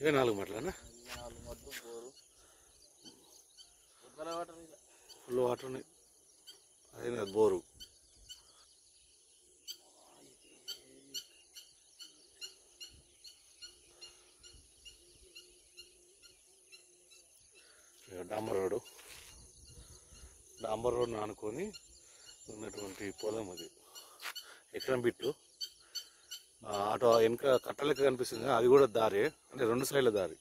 ఇవే 4 మట్లనా? 4 మట్లు bore full water ఉన్నాయి. అదే బోరు. డాంబర్ రోడ్ ఆనుకొని ఉన్నటువంటి పొలం అది. ఎకరం బిట్టు అటు వెనక కట్టలెక్క కనిపిస్తుంది, అది కూడా దారి, అంటే 2 సైడ్ల దారి.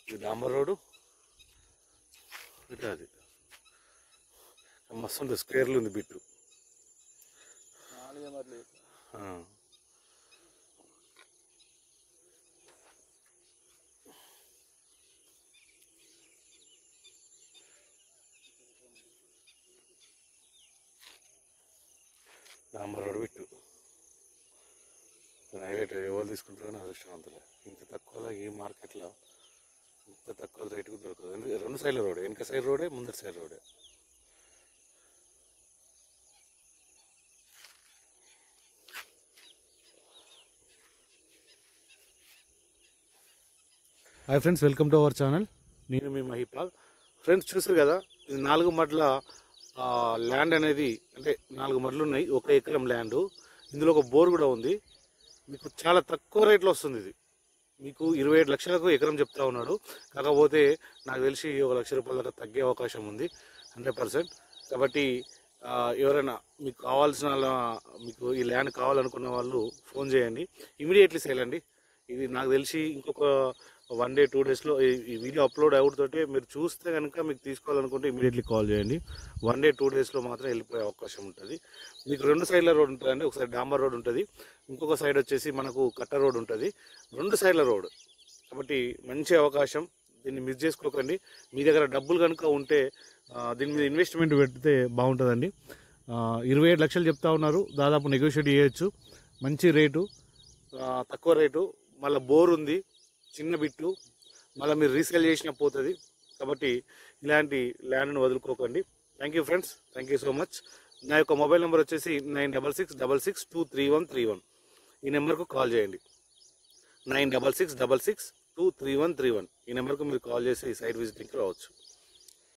ఇది డాంబర్ రోడ్డు, ఇటు అది మస్తు ఉంటుంది. స్క్వేర్లు ఉంది బిట్టు. డాంబర్ రోడ్డు బిట్టు. ప్రైవేట్ ఎవరు తీసుకుంటారని అదృష్టవంతులే. ఇంత తక్కువలో ఈ మార్కెట్లో ఇంత తక్కువ రేటుకు దొరకదు. ఎందుకంటే 2 సైడ్ల రోడే, వెనక సైడ్ రోడే, ముందర సైడ్ రోడే. Hi friends, welcome to our channel. నేను మీ మహిపాల్. ఫ్రెండ్స్ చూసారు కదా, ఇది 4 మడ్ల ల్యాండ్ అనేది, అంటే 4 మడ్లు ఉన్నాయి, 1 ఎకరం ల్యాండ్. ఇందులో ఒక బోర్ కూడా ఉంది. మీకు చాలా తక్కువ రేట్లో వస్తుంది. ఇది మీకు 27 లక్షలకు ఎకరం చెప్తా ఉన్నాడు. కాకపోతే నాకు తెలిసి 1 లక్ష రూపాయల దాకా తగ్గే అవకాశం ఉంది 100%. కాబట్టి ఎవరైనా మీకు కావాల్సిన మీకు ఈ ల్యాండ్ కావాలనుకున్న వాళ్ళు ఫోన్ చేయండి, ఇమీడియట్లీ సేల్ అండి. ఇది నాకు తెలిసి ఇంకొక 1 డే 2 డేస్లో ఈ వీడియో అప్లోడ్ అవుతుంటే మీరు చూస్తే కనుక మీకు తీసుకోవాలనుకుంటే ఇమీడియట్లీ కాల్ చేయండి. 1 డే 2 డేస్లో మాత్రం వెళ్ళిపోయే అవకాశం ఉంటుంది. మీకు 2 సైడ్ల రోడ్ ఉంటుందండి. ఒకసారి డాంబర్ రోడ్ ఉంటుంది, ఇంకొక సైడ్ వచ్చేసి మనకు కట్ట రోడ్ ఉంటుంది. 2 సైడ్ల రోడ్ కాబట్టి మంచి అవకాశం. దీన్ని మిస్ చేసుకోకండి. మీ దగ్గర డబ్బులు కనుక ఉంటే దీని మీద ఇన్వెస్ట్మెంట్ పెడితే బాగుంటుందండి. 27 లక్షలు చెప్తా ఉన్నారు. దాదాపు నెగోషియేట్ చేయొచ్చు. మంచి రేటు, తక్కువ రేటు, మళ్ళీ బోర్ ఉంది, చిన్న బిట్టు, మళ్ళీ మీరు రీసేల్ చేసినా పోతుంది. కాబట్టి ఇలాంటి ల్యాండ్ను వదులుకోకండి. Thank you friends, thank you so much. నా యొక్క మొబైల్ నెంబర్ వచ్చేసి 9666623131. ఈ నెంబర్కు కాల్ చేయండి. 9666623131. ఈ నెంబర్కు మీరు కాల్ చేసి ఈ సైట్ విజిటింగ్కి రావచ్చు.